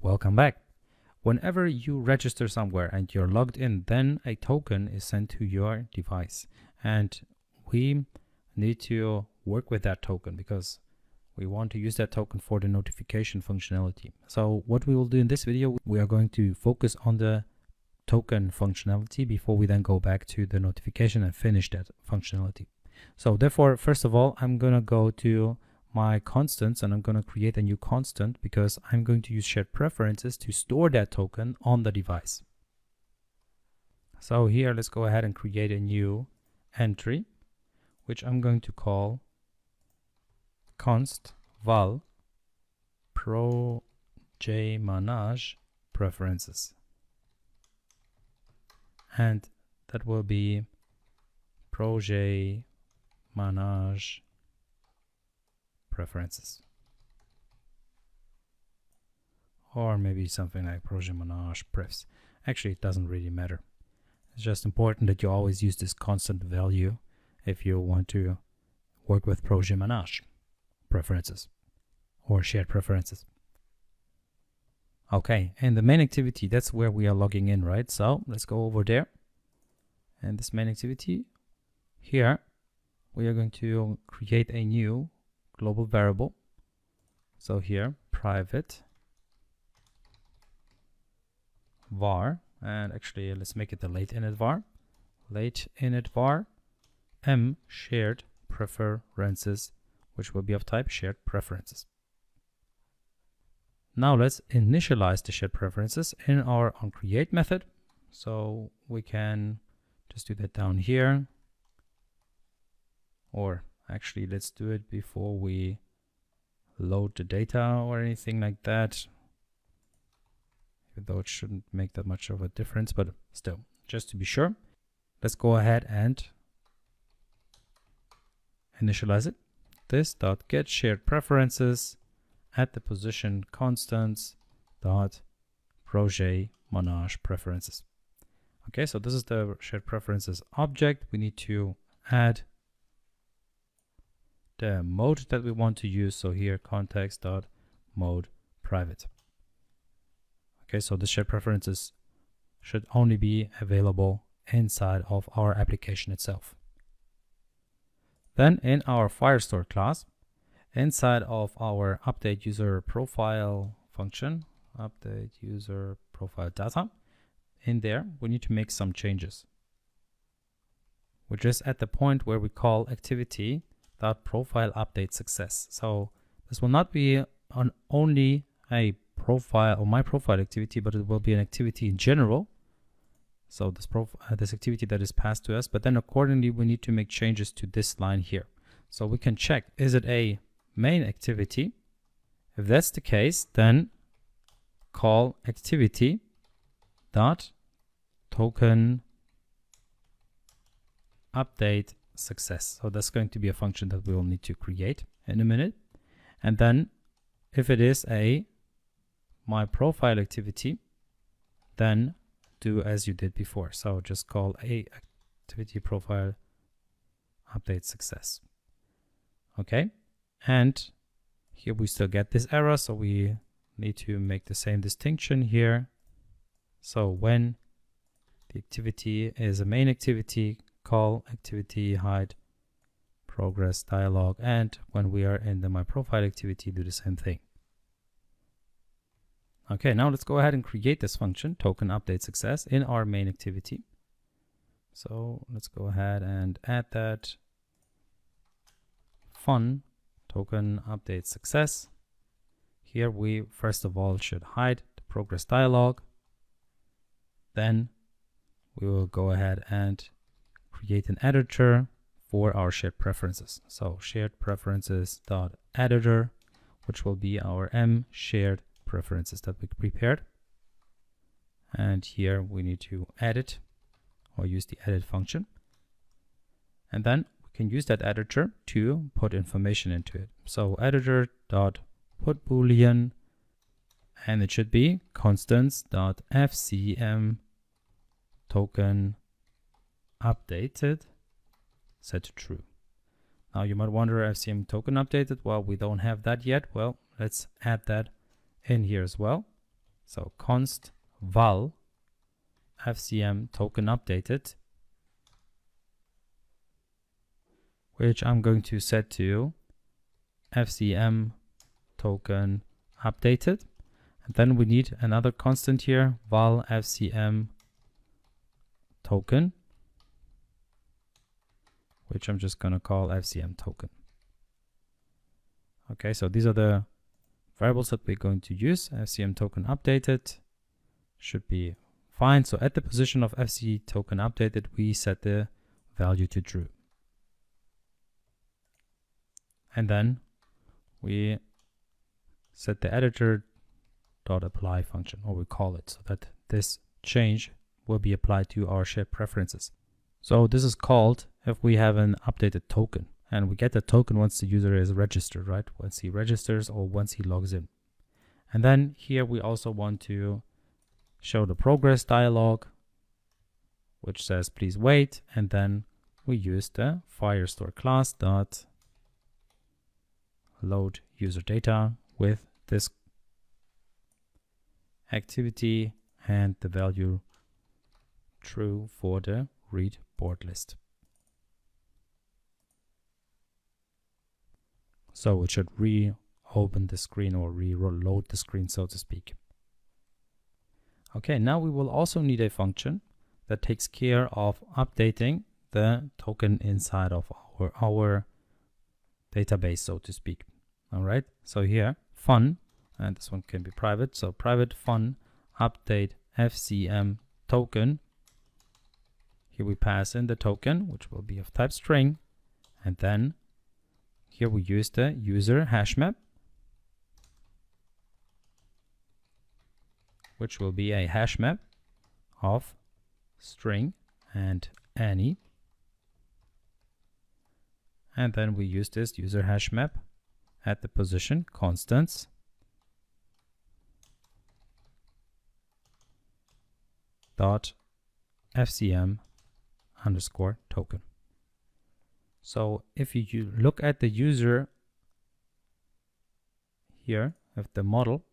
Welcome back. Whenever you register somewhere and you're logged in, then a token is sent to your device. And we need to work with that token because we want to use that token for the notification functionality. So what we will do in this video, we are going to focus on the token functionality before we then go back to the notification and finish that functionality. So therefore, first of all, I'm going to go to my constants and I'm going to create a new constant because I'm going to use shared preferences to store that token on the device. So here, let's go ahead and create a new entry, which I'm going to call const val projmanage preferences. And that will be projmanage preferences, or maybe something like projmanage prefs. Actually, it doesn't really matter. It's just important that you always use this constant value if you want to work with projmanage preferences or shared preferences. Okay, and the main activity, that's where we are logging in, right? So let's go over there, and this main activity here, we are going to create a new global variable. So here, private var, and actually let's make it the late init var, m shared preferences, which will be of type shared preferences. Now let's initialize the shared preferences in our onCreate method. So we can just do that down here, or actually, let's do it before we load the data or anything like that. Even though it shouldn't make that much of a difference, but still, just to be sure, let's go ahead and initialize it. This.get shared preferences at the position constants dot projmanage preferences. Okay, so this is the shared preferences object. We need to add the mode that we want to use. So here, context.mode private. Okay, so the shared preferences should only be available inside of our application itself. Then in our Firestore class, inside of our update user profile function, update user profile data, in there we need to make some changes, which is at the point where we call activity profile update success. So this will not be on only a profile or my profile activity, but it will be an activity in general. So this activity that is passed to us, but then accordingly we need to make changes to this line here. So we can check, is it a main activity? If that's the case, then call activity dot token update success. So that's going to be a function that we will need to create in a minute. And then if it is a my profile activity, then do as you did before. So just call a activity profile update success. Okay, and here we still get this error, so we need to make the same distinction here. So when the activity is a main activity, call activity hide progress dialog, and when we are in the my profile activity, do the same thing. Okay, now let's go ahead and create this function token update success in our main activity. So let's go ahead and add that fun token update success. Here we first of all should hide the progress dialog. Then we will go ahead and create an editor for our shared preferences. So shared preferences dot editor, which will be our m shared preferences that we prepared. And here we need to edit or use the edit function. And then we can use that editor to put information into it. So editor dot put boolean, and it should be constants dot fcm token updated set to true. Now you might wonder, FCM token updated, well, we don't have that yet. Well, let's add that in here as well. So const val FCM token updated, which I'm going to set to FCM token updated. And then we need another constant here, val FCM token, which I'm just going to call FCM token. Okay, so these are the variables that we're going to use. FCM token updated should be fine. So at the position of FC token updated, we set the value to true. And then we set the editor.apply function, or we call it, so that this change will be applied to our shared preferences. So this is called if we have an updated token, and we get the token once the user is registered, right? Once he registers or once he logs in. And then here we also want to show the progress dialog, which says please wait, and then we use the Firestore class dot load user data with this activity and the value true for the read board list. So it should reopen the screen or reload the screen, so to speak. Okay, now we will also need a function that takes care of updating the token inside of our database, so to speak. All right, so here fun, and this one can be private, so private fun update FCM token. Here we pass in the token, which will be of type string, and then here we use the user hash map, which will be a hash map of string and any. And then we use this user hash map at the position constants dot FCM underscore token. So if you look at the user here of the model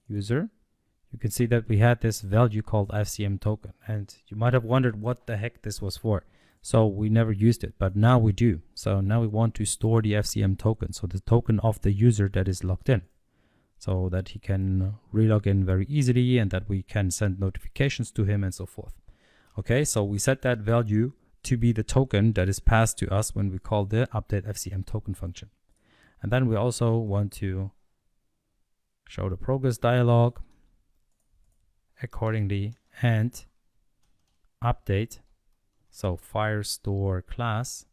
user, you can see that we had this value called FCM token, and you might have wondered what the heck this was for. So we never used it, but now we do. So now we want to store the FCM token, so the token of the user that is logged in, so that he can relog in very easily and that we can send notifications to him and so forth. Okay, so we set that value to be the token that is passed to us when we call the update FCM token function. And then we also want to show the progress dialog accordingly and update. So Firestore class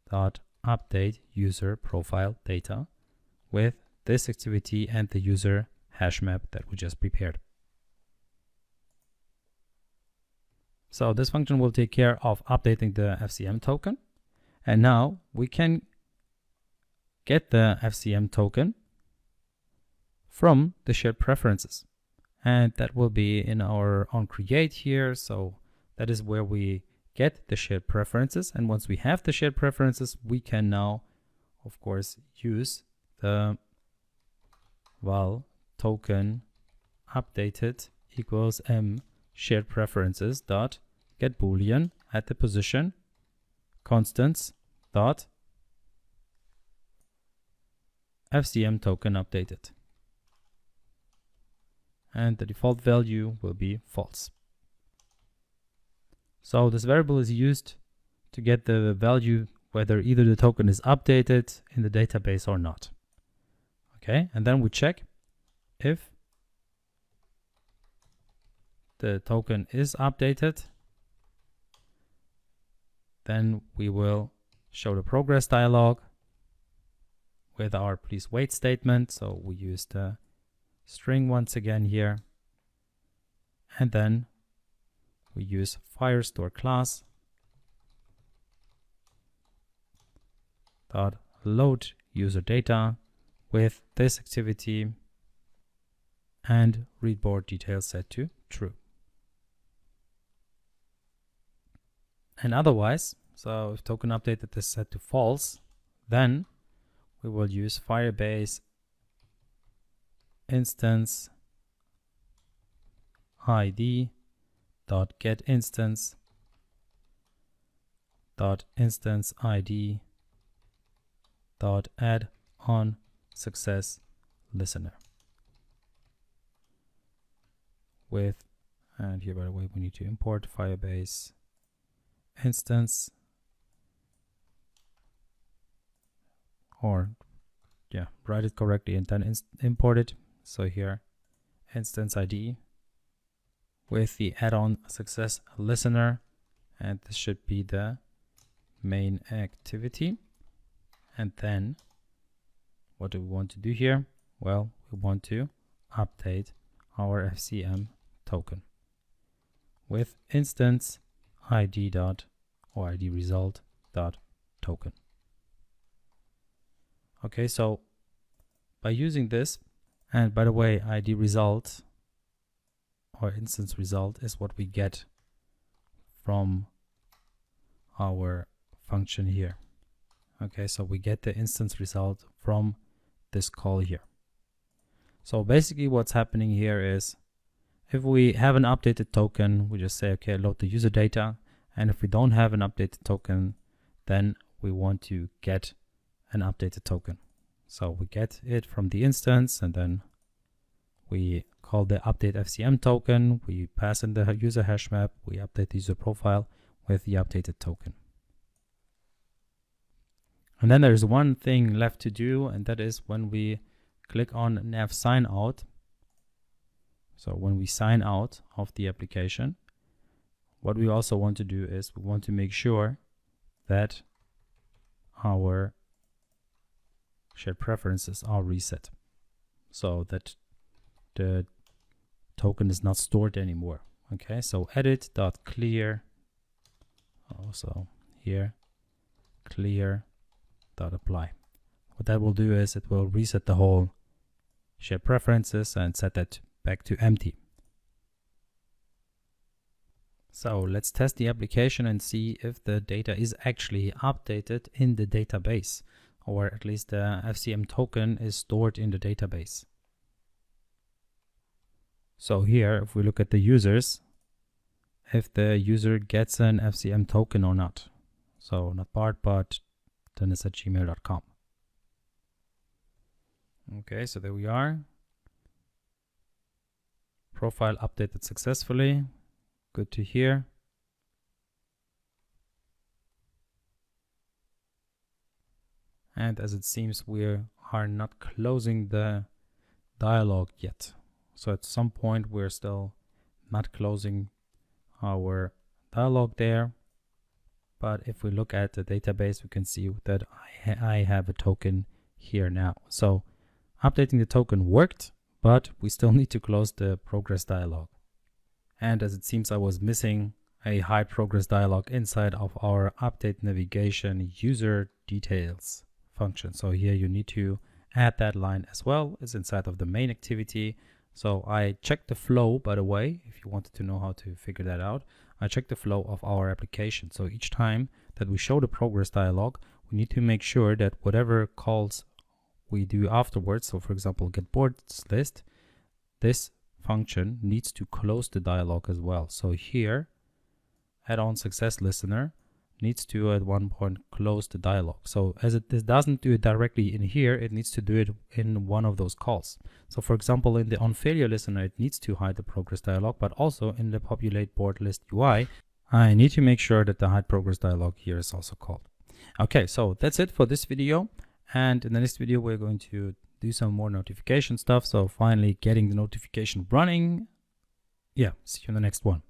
dot update user profile data with this activity and the user hash map that we just prepared. So this function will take care of updating the FCM token. And now we can get the FCM token from the shared preferences. And that will be in our onCreate here. So that is where we get the shared preferences. And once we have the shared preferences, we can now, of course, use the val token updated equals m shared preferences dot get boolean at the position constants dot FCM token updated, and the default value will be false. So this variable is used to get the value whether either the token is updated in the database or not. Okay, and then we check if the token is updated, then we will show the progress dialog with our please wait statement. So we use the string once again here, and then we use Firestore class dot load user data with this activity and read board details set to true. And otherwise, so if token updated is set to false, then we will use Firebase instance id dot get instance dot instance id dot add on success listener with, and here by the way we need to import Firebase instance, or yeah, write it correctly and then import it. So here instance ID with the add-on success listener, and this should be the main activity. And then what do we want to do here? Well, we want to update our FCM token with instance id dot or id result dot token. Okay, so by using this, and by the way, id result or instance result is what we get from our function here. Okay, so we get the instance result from this call here. So basically what's happening here is, if we have an updated token, we just say, okay, load the user data. And if we don't have an updated token, then we want to get an updated token. So we get it from the instance, and then we call the update FCM token. We pass in the user hash map. We update the user profile with the updated token. And then there's one thing left to do, and that is when we click on nav sign out. So when we sign out of the application, what we also want to do is we want to make sure that our shared preferences are reset, so that the token is not stored anymore. Okay, so edit.clear, also here clear.apply. What that will do is it will reset the whole shared preferences and set that back to empty. So let's test the application and see if the data is actually updated in the database, or at least the FCM token is stored in the database. So here, if we look at the users, if the user gets an FCM token or not. So not Bart, but dennis@gmail.com. Okay, so there we are. Profile updated successfully. Good to hear. And as it seems, we are not closing the dialog yet. So at some point we're still not closing our dialog there. But if we look at the database, we can see that I have a token here now. So updating the token worked, but we still need to close the progress dialog. And as it seems, I was missing a hide progress dialog inside of our update navigation user details function. So here you need to add that line as well. It's inside of the main activity. So I checked the flow, by the way, if you wanted to know how to figure that out. I checked the flow of our application. So each time that we show the progress dialog, we need to make sure that whatever calls we do afterwards, so for example, get boards list, this function needs to close the dialog as well. So here, add-on success listener needs to at one point close the dialog. So as this doesn't do it directly in here, it needs to do it in one of those calls. So for example, in the on failure listener, it needs to hide the progress dialog, but also in the populate board list UI, I need to make sure that the hide progress dialog here is also called. Okay, so that's it for this video. And in the next video, we're going to do some more notification stuff. So finally getting the notification running. Yeah, see you in the next one.